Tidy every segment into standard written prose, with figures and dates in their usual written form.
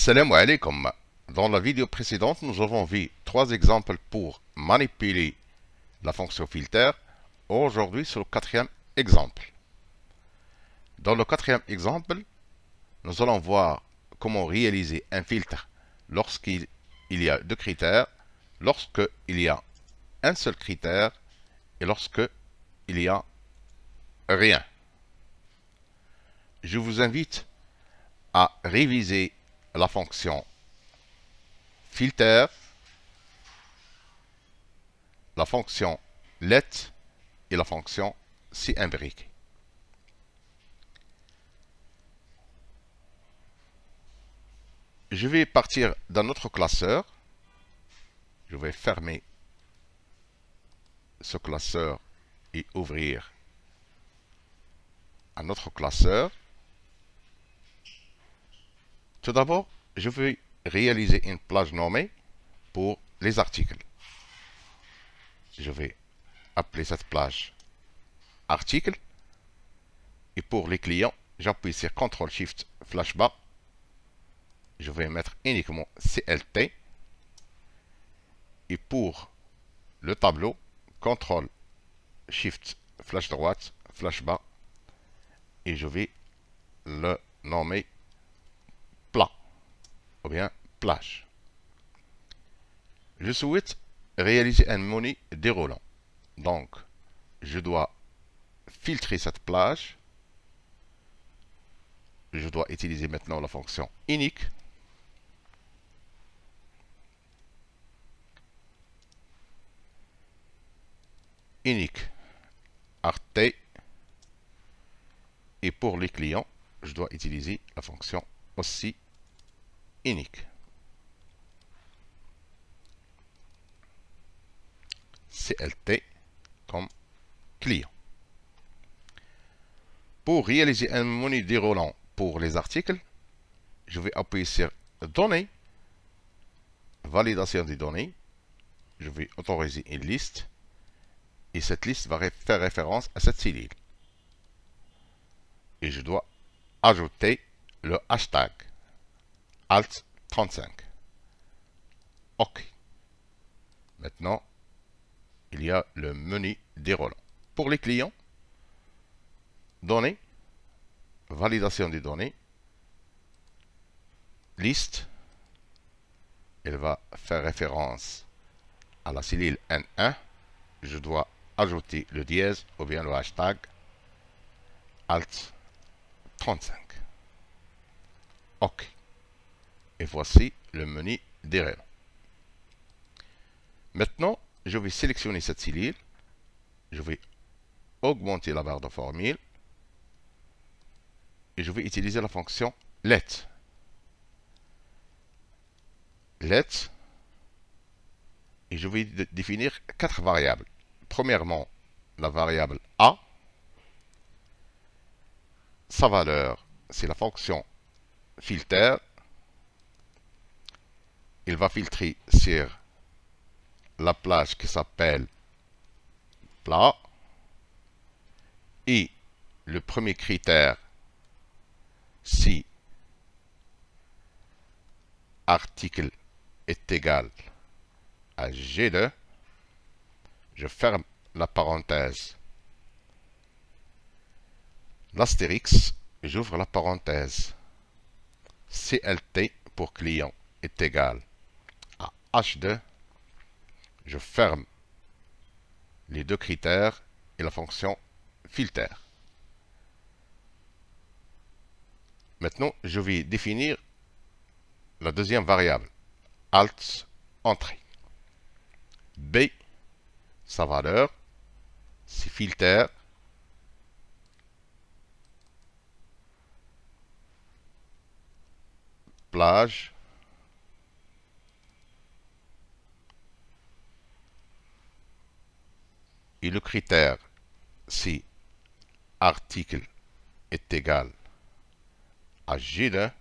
Assalamu alaikum. Dans la vidéo précédente, nous avons vu trois exemples pour manipuler la fonction filter. Aujourd'hui, c'est le quatrième exemple. Dans le quatrième exemple, nous allons voir comment réaliser un filtre lorsqu'il y a deux critères, lorsqu'il y a un seul critère et lorsqu'il y a rien. Je vous invite à réviser la fonction filter, la fonction let et la fonction si imbriquée. Je vais partir d'un autre classeur. Je vais fermer ce classeur et ouvrir un autre classeur. Tout d'abord, je vais réaliser une plage nommée pour les articles. Je vais appeler cette plage article. Et pour les clients, j'appuie sur CTRL-SHIFT-FLASH-BAR. Je vais mettre uniquement CLT. Et pour le tableau, CTRL-SHIFT-FLASH-droite, FLASH-BAR. Et je vais le nommer plat ou bien plage. Je souhaite réaliser un menu déroulant. Donc, je dois filtrer cette plage. Je dois utiliser maintenant la fonction unique. Unique art. Et pour les clients, je dois utiliser la fonction aussi unique. CLT comme client. Pour réaliser un menu déroulant pour les articles, je vais appuyer sur Données, Validation des données. Je vais autoriser une liste et cette liste va faire référence à cette cellule. Et je dois ajouter le hashtag Alt 35. OK. Maintenant, il y a le menu déroulant. Pour les clients, données, validation des données, liste, elle va faire référence à la cellule N1. Je dois ajouter le dièse ou bien le hashtag Alt 35. OK. Et voici le menu déroulant. Maintenant, je vais sélectionner cette cellule. Je vais augmenter la barre de formule. Et je vais utiliser la fonction let. Let. Et je vais définir quatre variables. Premièrement, la variable A. Sa valeur, c'est la fonction filter. Il va filtrer sur la plage qui s'appelle plat. Et le premier critère, si article est égal à G2, je ferme la parenthèse. L'astérix, j'ouvre la parenthèse. CLT pour client est égal à H2. Je ferme les deux critères et la fonction filter. Maintenant, je vais définir la deuxième variable, Alt entrée. B, sa valeur, c'est filter. Plage. Et le critère, si article est égal à G2,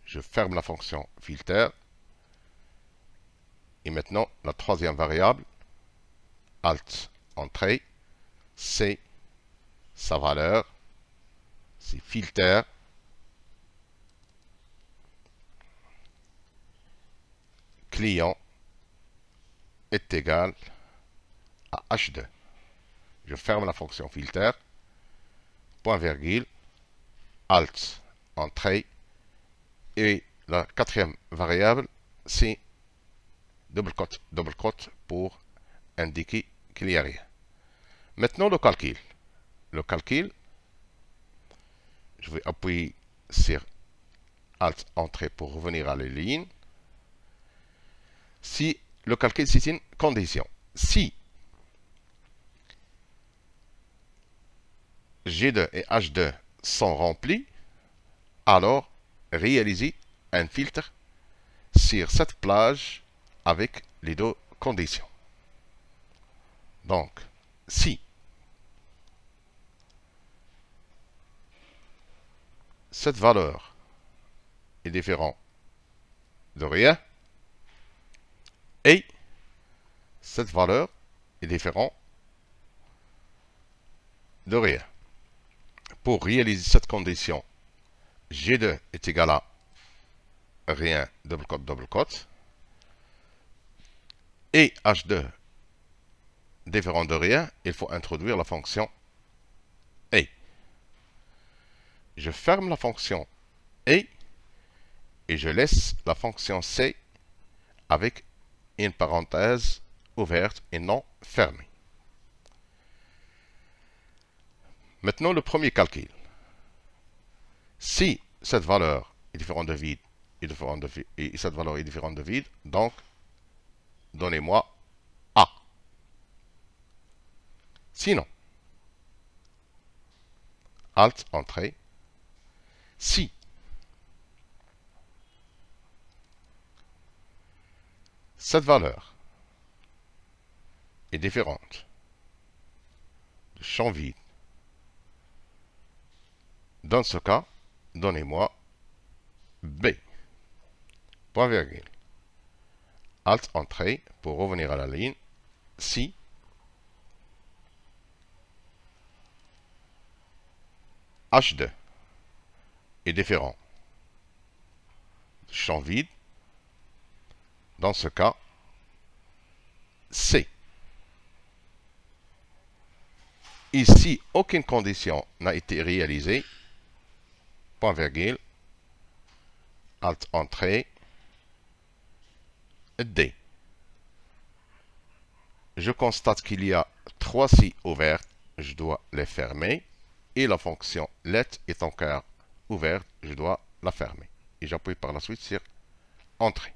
je ferme la fonction filter. Et maintenant, la troisième variable, Alt entrée, c'est sa valeur, c'est filter. client est égal à H2. Je ferme la fonction filter, point virgule, Alt, entrée, et la quatrième variable, c'est double quote pour indiquer qu'il n'y a rien. Maintenant, le calcul. Le calcul, je vais appuyer sur Alt, entrée pour revenir à la ligne. Si le calcul, c'est une condition. Si G2 et H2 sont remplis, alors réalisez un filtre sur cette plage avec les deux conditions. Donc, si cette valeur est différente de rien, et cette valeur est différente de rien. Pour réaliser cette condition, G2 est égal à rien, double quote, et H2 différent de rien, il faut introduire la fonction A. Je ferme la fonction A et je laisse la fonction C avec une parenthèse ouverte et non fermée. Maintenant, le premier calcul. Si cette valeur est différente de vide et cette valeur est différente de vide, donc donnez-moi A. Sinon, Alt, entrée. Si cette valeur est différente du champ vide, dans ce cas, donnez-moi B. Point virgule. Alt, entrée pour revenir à la ligne. Si H2 est différent du champ vide, dans ce cas, C. Ici, aucune condition n'a été réalisée, point virgule, Alt, entrée, D. Je constate qu'il y a 3 scies ouvertes, je dois les fermer, et la fonction let est encore ouverte, je dois la fermer. Et j'appuie par la suite sur Entrée.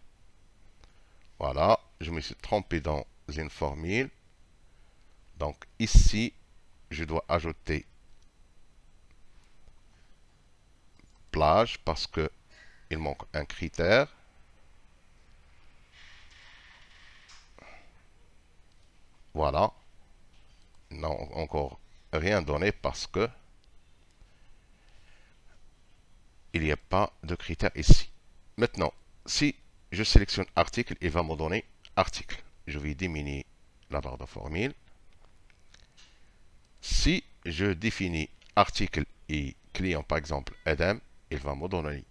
Voilà, je me suis trompé dans une formule. Donc ici, je dois ajouter plage parce que il manque un critère. Voilà. Non, encore rien donné parce que il n'y a pas de critère ici. Maintenant, si je sélectionne article, il va me donner article. Je vais diminuer la barre de formule. Si je définis article et client, par exemple, Adam, il va me donner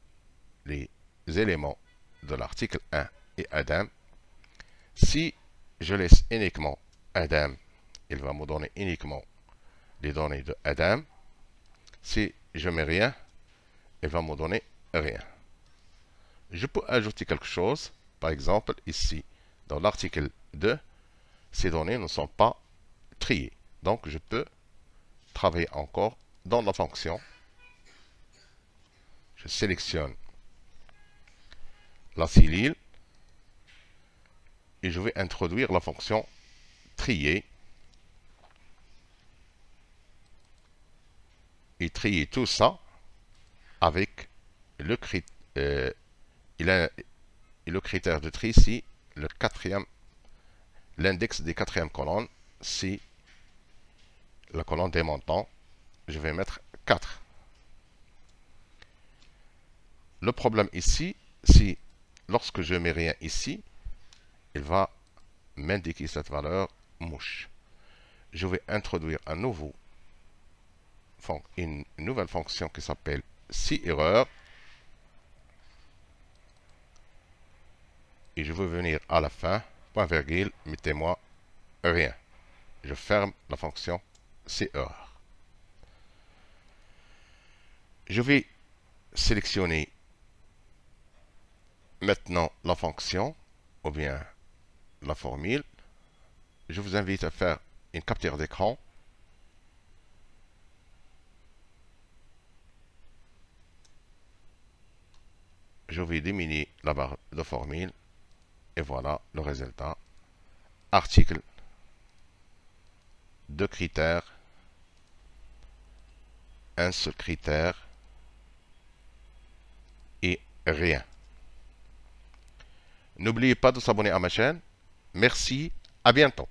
les éléments de l'article 1 et Adam. Si je laisse uniquement Adam, il va me donner uniquement les données de Adam. Si je mets rien, il va me donner rien. Je peux ajouter quelque chose. Par exemple, ici, dans l'article 2, ces données ne sont pas triées. Donc, je peux travailler encore dans la fonction. Je sélectionne la cellule et je vais introduire la fonction trier et trier tout ça avec le critère de tri ici, l'index des quatrièmes colonnes, c'est la colonne des montants. Je vais mettre 4. Le problème ici, c'est lorsque je mets rien ici, il va m'indiquer cette valeur mouche. Je vais introduire une nouvelle fonction qui s'appelle si erreur. et je veux venir à la fin, point virgule, mettez-moi rien. Je ferme la fonction CR. Je vais sélectionner maintenant la fonction ou bien la formule. Je vous invite à faire une capture d'écran. Je vais diminuer la barre de formule et voilà le résultat. Article, 2 critères, un seul critère et rien. N'oubliez pas de s'abonner à ma chaîne. Merci, à bientôt.